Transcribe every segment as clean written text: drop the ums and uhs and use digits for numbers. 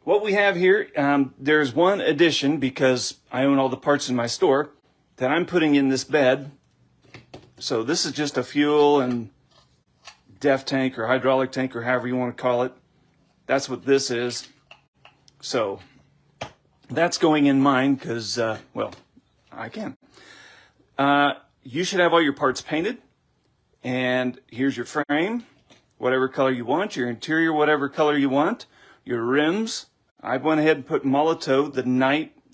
what we have here, there's one addition, because I own all the parts in my store, that I'm putting in this bed. So this is just a fuel and def tank or hydraulic tank or however you want to call it. That's what this is. So that's going in mine because, well, I can. You should have all your parts painted. And here's your frame, whatever color you want, your interior, whatever color you want, your rims. I went ahead and put Molotow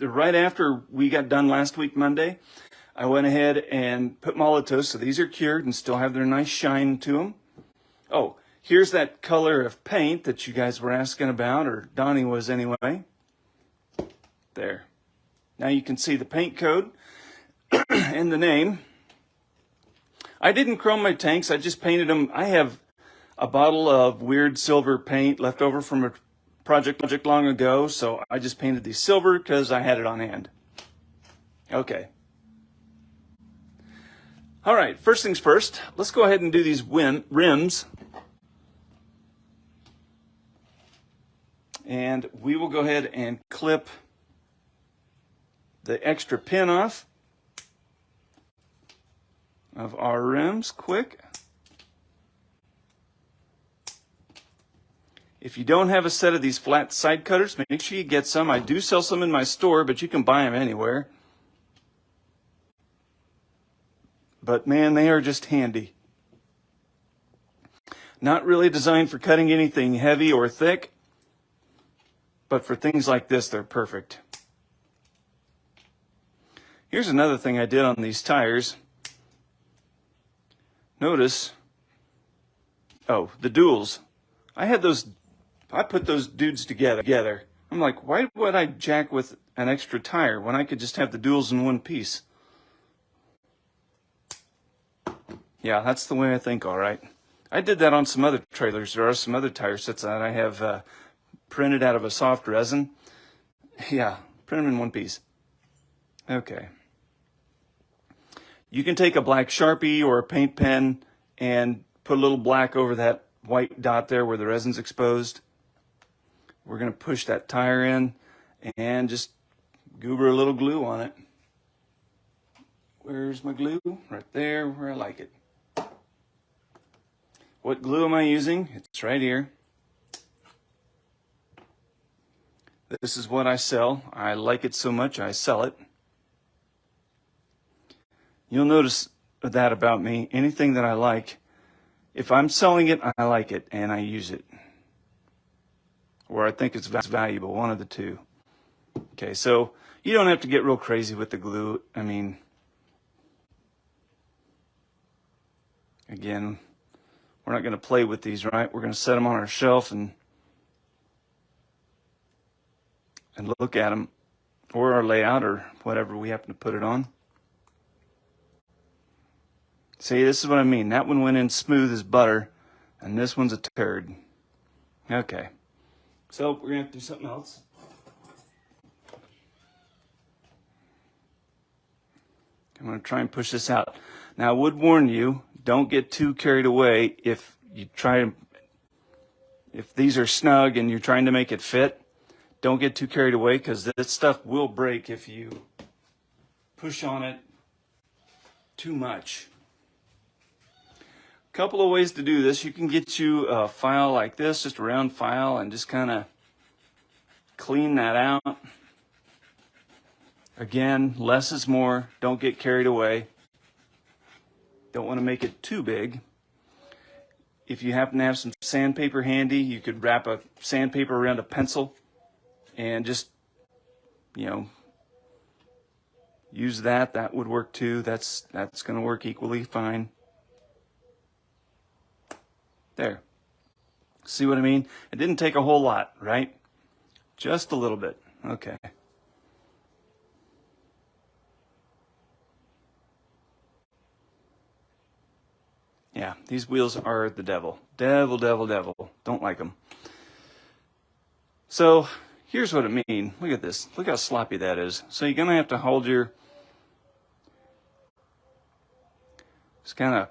right after we got done last week, Monday. I went ahead and put Molotow, so these are cured and still have their nice shine to them. Oh, here's that color of paint that you guys were asking about, or Donnie was anyway. There. Now you can see the paint code and the name. I didn't chrome my tanks, I just painted them. I have a bottle of weird silver paint left over from a project long ago, so I just painted these silver because I had it on hand. Okay. All right, first things first, let's go ahead and do these rims. And we will go ahead and clip the extra pin off of our rims quick. If you don't have a set of these flat side cutters, make sure you get some. I do sell some in my store, but you can buy them anywhere. But man, they are just handy. Not really designed for cutting anything heavy or thick, but for things like this, they're perfect. Here's another thing I did on these tires. Notice, oh, the duals. I put those dudes together. I'm like, why would I jack with an extra tire when I could just have the duals in one piece? Yeah, that's the way I think, all right. I did that on some other trailers. There are some other tire sets that I have printed out of a soft resin. Yeah, print them in one piece. Okay. You can take a black Sharpie or a paint pen and put a little black over that white dot there where the resin's exposed. We're going to push that tire in and just goober a little glue on it. Where's my glue? Right there, where I like it. What glue am I using? It's right here. This is what I sell. I like it so much, I sell it. You'll notice that about me. Anything that I like, if I'm selling it, I like it and I use it. Or I think it's valuable, one of the two. Okay, so you don't have to get real crazy with the glue. I mean, again, we're not going to play with these, right? We're going to set them on our shelf and look at them, or our layout, or whatever we happen to put it on. See, this is what I mean. That one went in smooth as butter, and this one's a turd. Okay. So we're going to have to do something else. I'm going to try and push this out. Now, I would warn you, don't get too carried away if these are snug and you're trying to make it fit. Don't get too carried away, because this stuff will break if you push on it too much. Couple of ways to do this. You can get you a file like this, just a round file, and just kind of clean that out. Again, less is more. Don't get carried away. Don't want to make it too big. If you happen to have some sandpaper handy, you could wrap a sandpaper around a pencil and just, use that. That would work too. That's going to work equally fine. There. See what I mean? It didn't take a whole lot, right? Just a little bit. Okay. Yeah, these wheels are the devil. Devil, devil, devil. Don't like them. So here's what I mean. Look at this. Look how sloppy that is. So you're going to have to hold your... Just kind of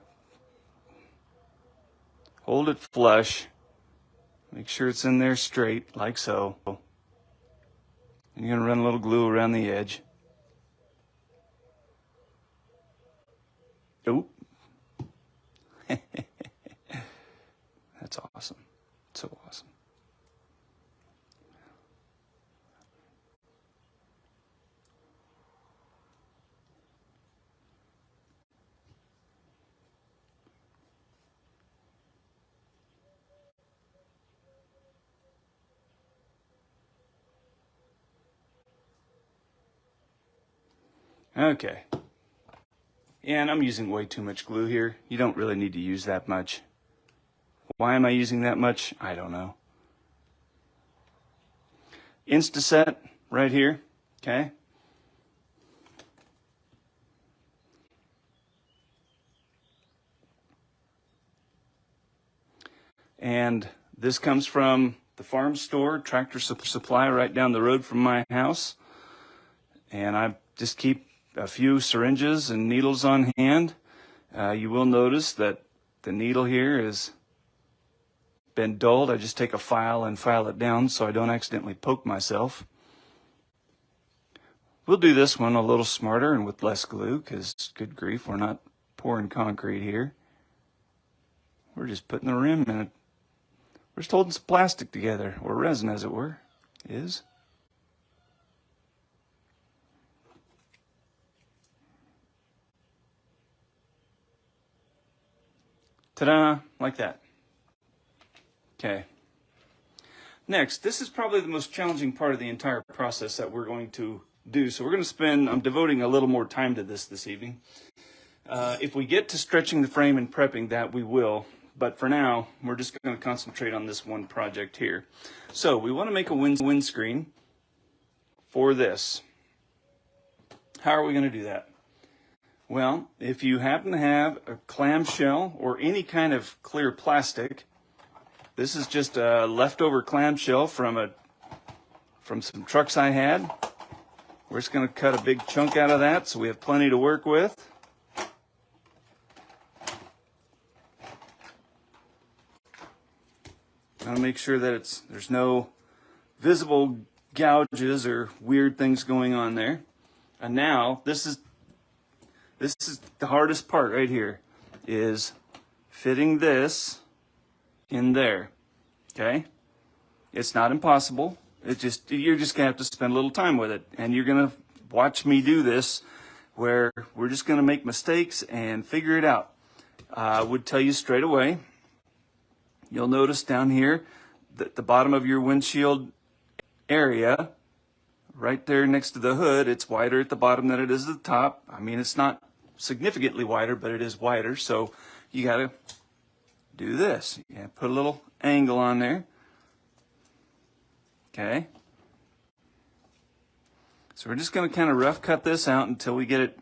hold it flush. Make sure it's in there straight, like so. And you're going to run a little glue around the edge. Oh. That's awesome. So awesome. Okay. And I'm using way too much glue here. You don't really need to use that much. Why am I using that much? I don't know. Instaset right here, okay? And this comes from the farm store, Tractor Supply, right down the road from my house. And I just keep a few syringes and needles on hand. You will notice that the needle here has been dulled. I just take a file and file it down so I don't accidentally poke myself. We'll do this one a little smarter and with less glue, because good grief, we're not pouring concrete here. We're just putting the rim in it. We're just holding some plastic together, or resin as it were, is. Ta-da, like that. Okay. Next, this is probably the most challenging part of the entire process that we're going to do. So we're going to spend, I'm devoting a little more time to this evening. If we get to stretching the frame and prepping that, we will. But for now, we're just going to concentrate on this one project here. So we want to make a windscreen for this. How are we going to do that? Well, if you happen to have a clamshell or any kind of clear plastic, this is just a leftover clamshell from some trucks I had. We're just going to cut a big chunk out of that so we have plenty to work with. I'll make sure that there's no visible gouges or weird things going on there. And now this is the hardest part right here, is fitting this in there. Okay? It's not impossible. You're just gonna have to spend a little time with it, and you're gonna watch me do this where we're just gonna make mistakes and figure it out. I would tell you straight away, you'll notice down here that the bottom of your windshield area, right there next to the hood, it's wider at the bottom than it is at the top. I mean, it's not significantly wider, but it is wider. So you got to do this. You gotta put a little angle on there. Okay. So we're just going to kind of rough cut this out until we get it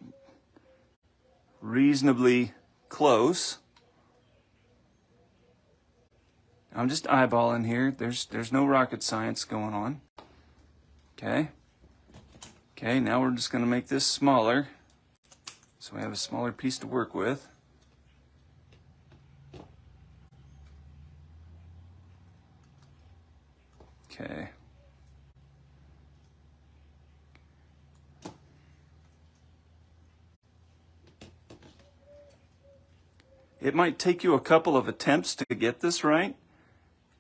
reasonably close. I'm just eyeballing here. There's no rocket science going on. Okay. Okay, now we're just going to make this smaller so we have a smaller piece to work with. Okay. It might take you a couple of attempts to get this right.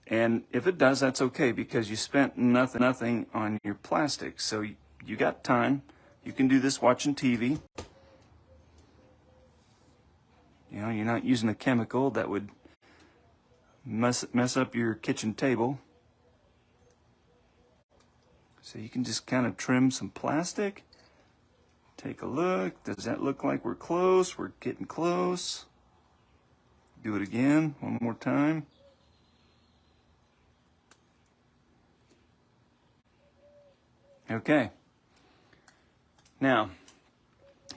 And if it does, that's okay, because you spent nothing on your plastic. So you got time. You can do this watching TV. You know, you're not using a chemical that would mess up your kitchen table. So you can just kind of trim some plastic. Take a look. Does that look like we're close? We're getting close. Do it again, one more time. Okay. Now,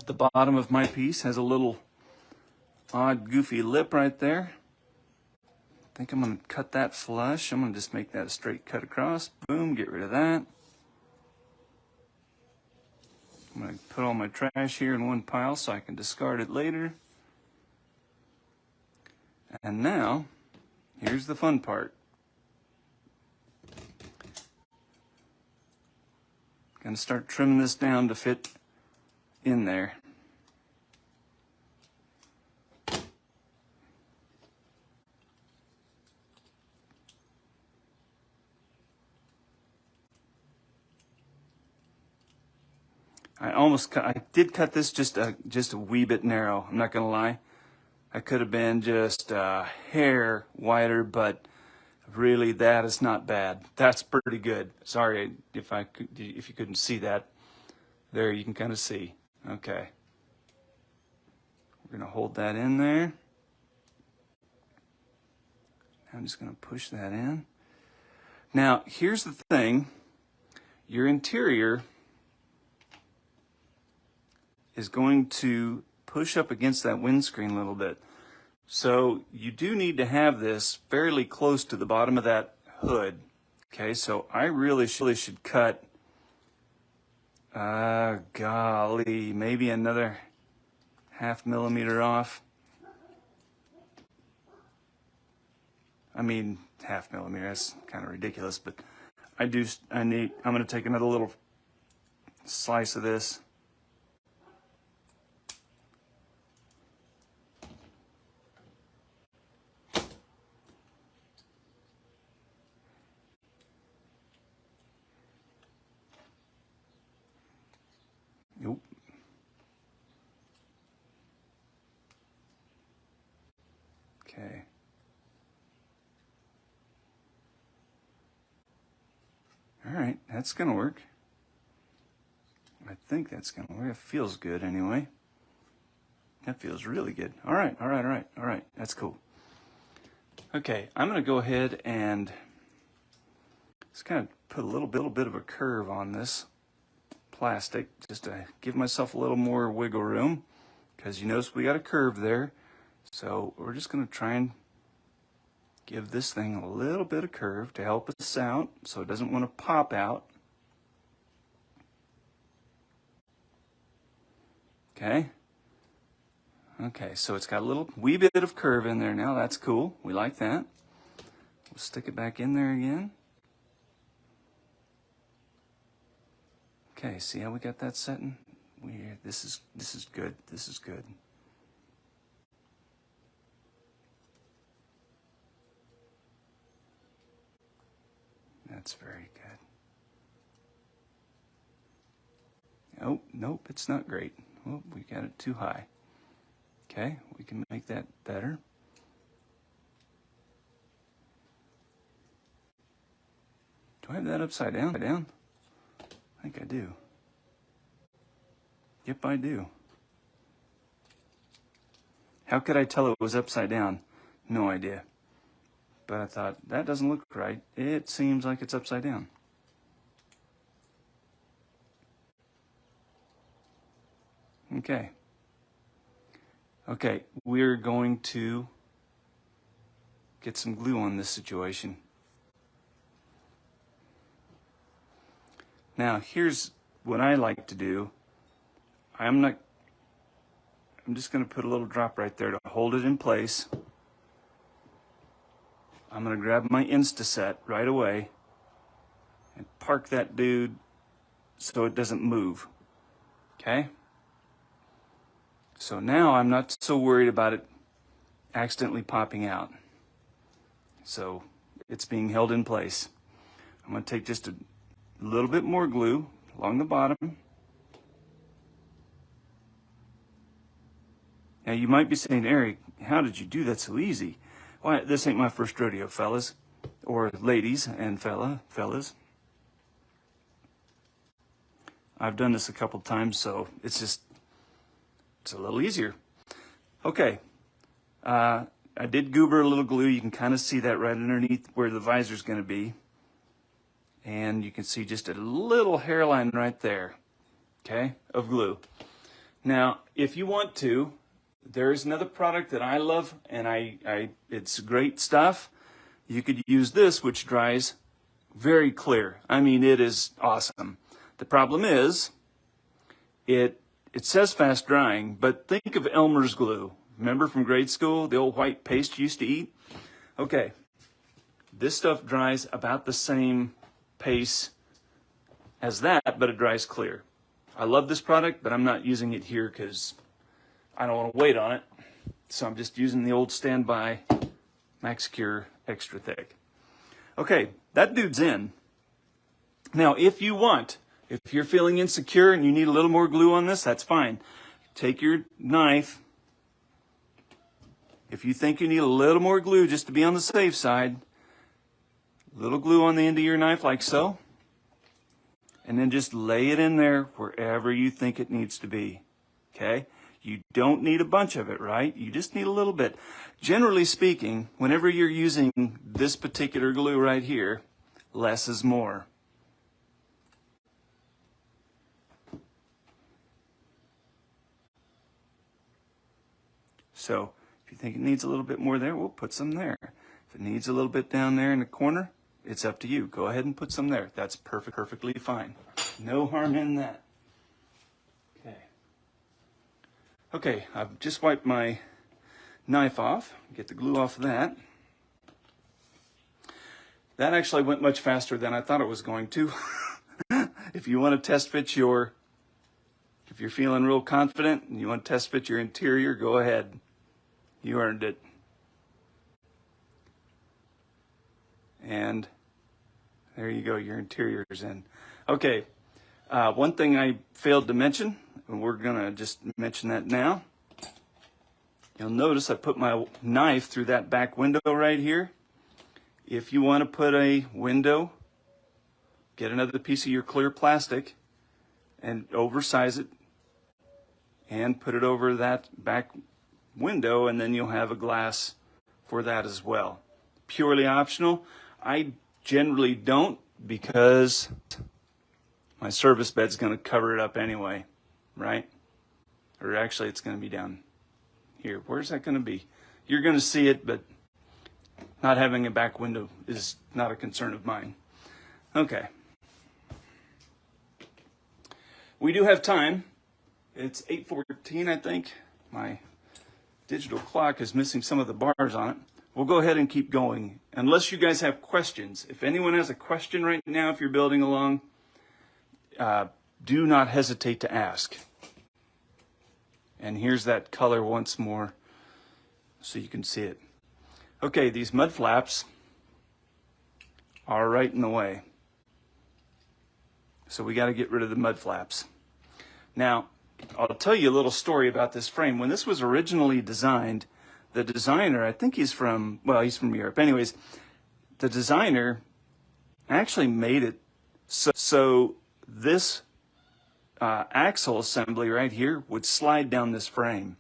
the bottom of my piece has a little odd, goofy lip right there. I think I'm going to cut that flush. I'm going to just make that a straight cut across. Boom, get rid of that. I'm going to put all my trash here in one pile so I can discard it later. And now, here's the fun part. Gonna start trimming this down to fit in there. I did cut this just a wee bit narrow. I'm not gonna lie. I could have been just a hair wider, but really that is not bad. That's pretty good. Sorry if you couldn't see that. There you can kind of see. Okay. We're gonna hold that in there. I'm just gonna push that in. Now here's the thing. Your interior is going to push up against that windscreen a little bit. So you do need to have this fairly close to the bottom of that hood. Okay, so I really should cut, golly, maybe another 0.5 millimeter off. I mean, 0.5 millimeter, that's kind of ridiculous, but I'm gonna take another little slice of this. Nope. Okay. All right, that's gonna work. I think that's gonna work. It feels good anyway. That feels really good. All right. That's cool. Okay, I'm gonna go ahead and just kind of put a little bit of a curve on this plastic just to give myself a little more wiggle room, because you notice we got a curve there. So we're just going to try and give this thing a little bit of curve to help us out so it doesn't want to pop out. Okay. Okay, so it's got a little wee bit of curve in there now. That's cool. We like that. We'll stick it back in there again. Okay, see how we got that setting? This is good. This is good. That's very good. Oh, nope, it's not great. Oh, we got it too high. Okay, we can make that better. Do I have that upside down? I think I do. Yep, I do. How could I tell it was upside down? No idea. But I thought, that doesn't look right. It seems like it's upside down. Okay. Okay, we're going to get some glue on this situation. Now, here's what I like to do. I'm just going to put a little drop right there to hold it in place. I'm going to grab my Instaset right away and park that dude so it doesn't move. Okay? So now I'm not so worried about it accidentally popping out. So it's being held in place. I'm going to take just a little bit more glue along the bottom. Now you might be saying, Eric, how did you do that so easy? Well, this ain't my first rodeo, fellas, or ladies and fellas. I've done this a couple times, so it's a little easier. Okay, I did goober a little glue. You can kind of see that right underneath where the visor's going to be. And you can see just a little hairline right there, okay, of glue. Now, if you want to, there's another product that I love, and it's great stuff. You could use this, which dries very clear. I mean, it is awesome. The problem is, it says fast drying, but think of Elmer's glue. Remember from grade school, the old white paste you used to eat? Okay, this stuff dries about the same pace as that, but it dries clear. I love this product, but I'm not using it here because I don't want to wait on it. So I'm just using the old standby MaxCure Extra Thick. Okay, that dude's in. Now, if you're feeling insecure and you need a little more glue on this, that's fine. Take your knife. If you think you need a little more glue just to be on the safe side, a little glue on the end of your knife like so, and then just lay it in there wherever you think it needs to be, okay? You don't need a bunch of it, right? You just need a little bit. Generally speaking, whenever you're using this particular glue right here, less is more. So if you think it needs a little bit more there, we'll put some there. If it needs a little bit down there in the corner, it's up to you. Go ahead and put some there. That's perfectly fine. No harm in that. Okay, I've just wiped my knife off. Get the glue off of that. That actually went much faster than I thought it was going to. If you want to test fit if you're feeling real confident and you want to test fit your interior, go ahead. You earned it. And there you go, your interior's in. Okay, one thing I failed to mention, and we're gonna just mention that now. You'll notice I put my knife through that back window right here. If you want to put a window, get another piece of your clear plastic and oversize it and put it over that back window, and then you'll have a glass for that as well. Purely optional. I generally don't, because my service bed's going to cover it up anyway, right? Or actually it's going to be down here. Where's that going to be? You're going to see it, but not having a back window is not a concern of mine. Okay. We do have time. It's 8:14, I think. My digital clock is missing some of the bars on it. We'll go ahead and keep going, unless you guys have questions. If anyone has a question right now, if you're building along, do not hesitate to ask. And here's that color once more so you can see it. Okay, these mud flaps are right in the way. So we got to get rid of the mud flaps. Now, I'll tell you a little story about this frame. When this was originally designed, the designer, I think he's from Europe. Anyways, the designer actually made it so this axle assembly right here would slide down this frame.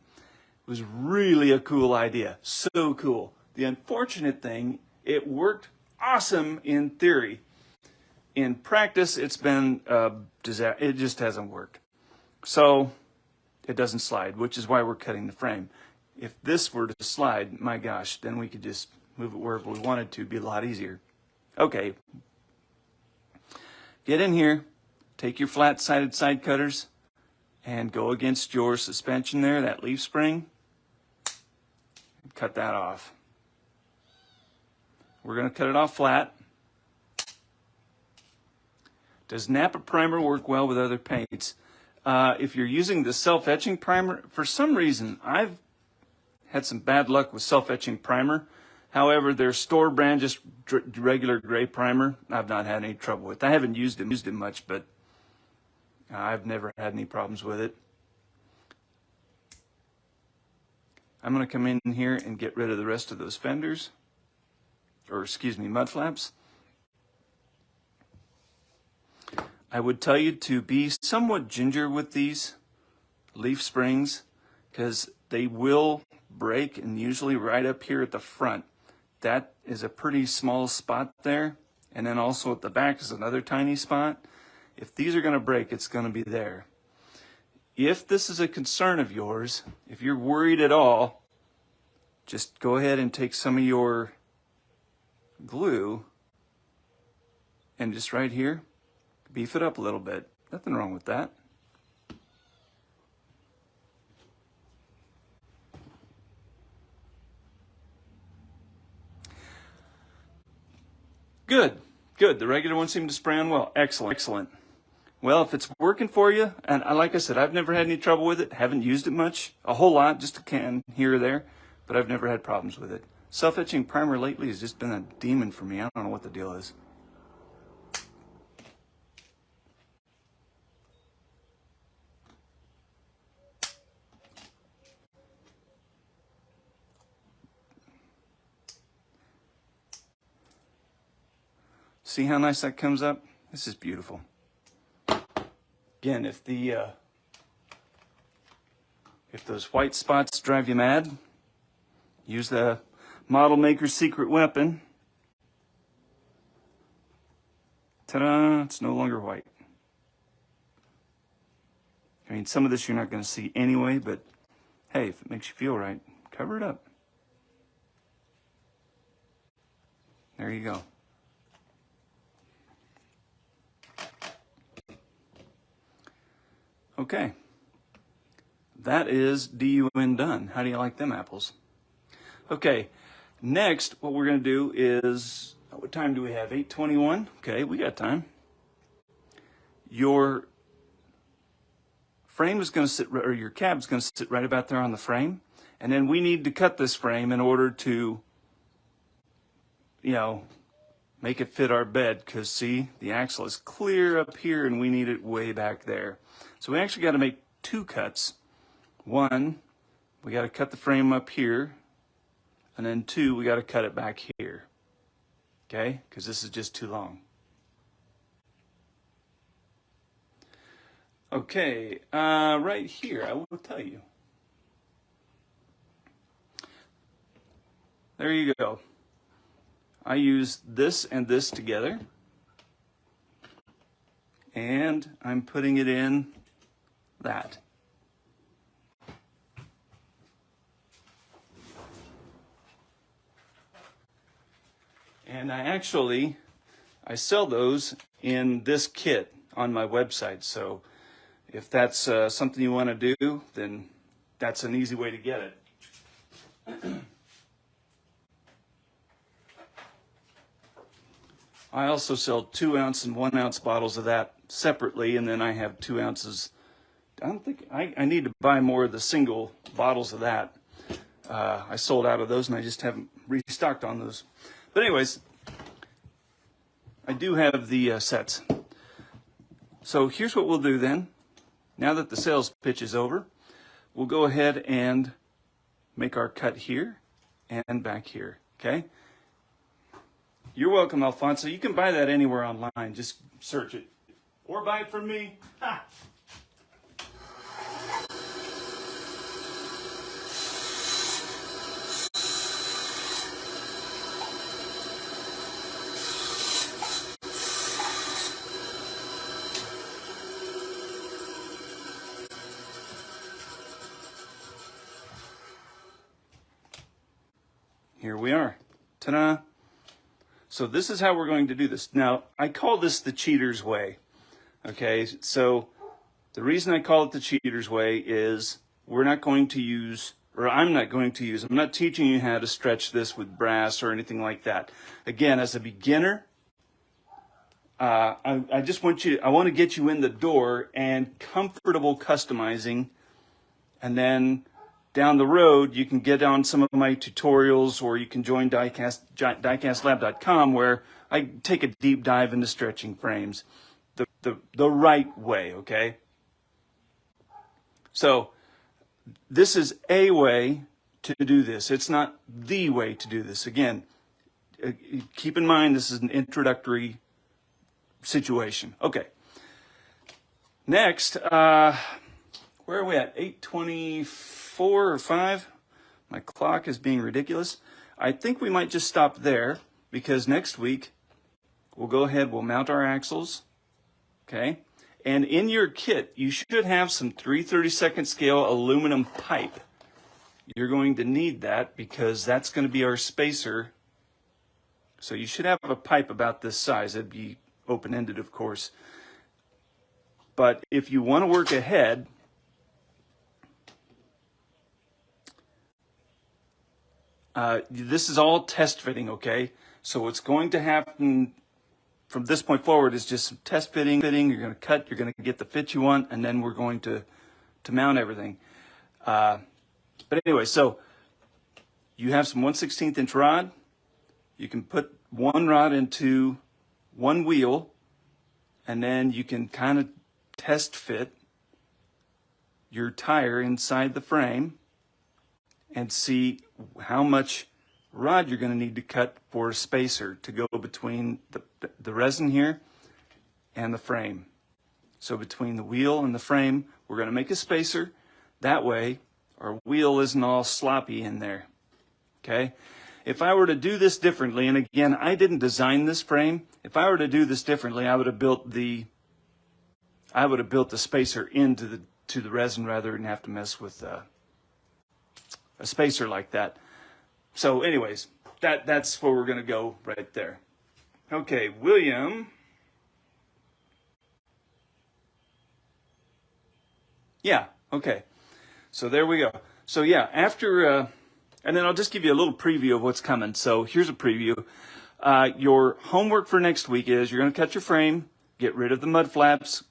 It was really a cool idea. So cool. The unfortunate thing, it worked awesome in theory. In practice, it's been a disaster. It just hasn't worked. So it doesn't slide, which is why we're cutting the frame. If this were to slide, my gosh, then we could just move it wherever we wanted to. It'd be a lot easier. Okay. Get in here. Take your flat-sided side cutters and go against your suspension there, that leaf spring. And cut that off. We're going to cut it off flat. Does Napa primer work well with other paints? If you're using the self-etching primer, for some reason, I've had some bad luck with self-etching primer. However, their store brand, just regular gray primer, I've not had any trouble with. I haven't used it much, but I've never had any problems with it. I'm going to come in here and get rid of the rest of those fenders, or excuse me, mud flaps. I would tell you to be somewhat ginger with these leaf springs, because they will break, and usually right up here at the front. That is a pretty small spot there, and then also at the back is another tiny spot. If these are going to break, it's going to be there. If this is a concern of yours, if you're worried at all, just go ahead and take some of your glue and just right here, beef it up a little bit. Nothing wrong with that. Good, good. The regular one seemed to spray on well. Excellent, excellent. Well, if it's working for you, and like I said, I've never had any trouble with it. Haven't used it much, a whole lot, just a can here or there, but I've never had problems with it. Self-etching primer lately has just been a demon for me. I don't know what the deal is. See how nice that comes up? This is beautiful. Again, if those white spots drive you mad, use the model maker's secret weapon. Ta-da! It's no longer white. I mean, some of this you're not going to see anyway, but hey, if it makes you feel right, cover it up. There you go. Okay, that is DUN done. How do you like them apples? Okay, next what we're going to do is, what time do we have? 8:21? Okay, we got time. Your frame is going to sit, or your cab is going to sit right about there on the frame, and then we need to cut this frame in order to, make it fit our bed, because see, the axle is clear up here and we need it way back there. So we actually got to make two cuts. One, we got to cut the frame up here, and then two, we got to cut it back here. Okay, because this is just too long. Okay, right here, I will tell you. There you go. I use this and this together, and I'm putting it in that. And I sell those in this kit on my website. So if that's something you want to do, then that's an easy way to get it. I also sell 2 ounce and 1 ounce bottles of that separately, and then I have 2 ounces. I don't think I need to buy more of the single bottles of that. I sold out of those and I just haven't restocked on those. But anyways, I do have the sets. So here's what we'll do then. Now that the sales pitch is over, we'll go ahead and make our cut here and back here, okay? You're welcome, Alfonso. You can buy that anywhere online. Just search it. Or buy it from me. Ha! Here we are. Ta-da! So this is how we're going to do this. Now, I call this the cheater's way. Okay, so the reason I call it the cheater's way is we're not going to use, or I'm not teaching you how to stretch this with brass or anything like that. Again, as a beginner, I want to get you in the door and comfortable customizing, and then down the road, you can get on some of my tutorials, or you can join diecastlab.com, where I take a deep dive into stretching frames the right way, okay? So this is a way to do this. It's not the way to do this. Again, keep in mind this is an introductory situation. Okay. Next, where are we at? 8:24 or 5? My clock is being ridiculous. I think we might just stop there, because next week we'll go ahead, we'll mount our axles, okay? And in your kit, you should have some 3/32 scale aluminum pipe. You're going to need that because that's going to be our spacer. So you should have a pipe about this size. It'd be open-ended, of course. But if you want to work ahead, this is all test fitting, okay? So what's going to happen from this point forward is just some test fitting. You're going to cut, you're going to get the fit you want, and then we're going to mount everything. But anyway, so you have some 1/16 inch rod. You can put one rod into one wheel, and then you can kind of test fit your tire inside the frame and see how much rod you're going to need to cut for a spacer to go between the resin here and the frame. So between the wheel and the frame, we're going to make a spacer. That way, our wheel isn't all sloppy in there. Okay? If I were to do this differently, and again, I didn't design this frame. If I were to do this differently, I would have built the spacer into the resin rather than have to mess with a spacer like that. So anyways, that's where we're going to go right there. Okay, William. Yeah, okay. So there we go. So yeah, after, and then I'll just give you a little preview of what's coming. So here's a preview. Your homework for next week is you're going to cut your frame, get rid of the mud flaps,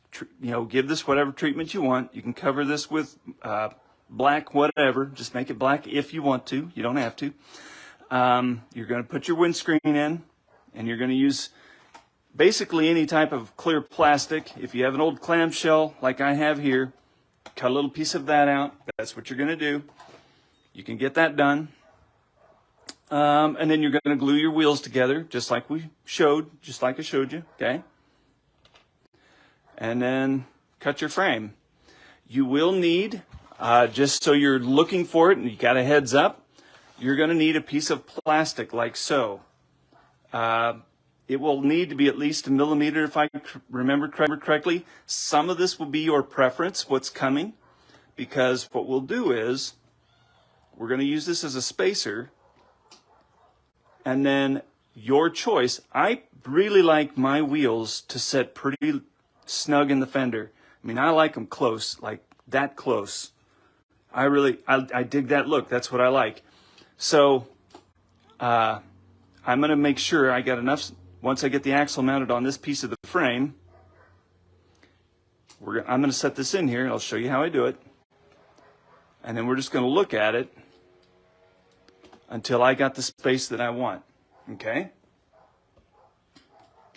give this whatever treatment you want. You can cover this with black, whatever. Just make it black if you want to. You don't have to. You're going to put your windscreen in, and you're going to use basically any type of clear plastic. If you have an old clamshell like I have here, cut a little piece of that out. That's what you're going to do. You can get that done. And then you're going to glue your wheels together, just like I showed you, okay? And then cut your frame. You will need, just so you're looking for it and you got a heads up, you're going to need a piece of plastic like so. It will need to be at least 1 millimeter if I remember correctly. Some of this will be your preference, what's coming, because what we'll do is we're going to use this as a spacer, and then your choice. I really like my wheels to sit pretty snug in the fender. I mean, I like them close, like that close. I dig that look. That's what I like. So I'm going to make sure I got enough. Once I get the axle mounted on this piece of the frame, I'm going to set this in here. I'll show you how I do it. And then we're just going to look at it until I got the space that I want. Okay?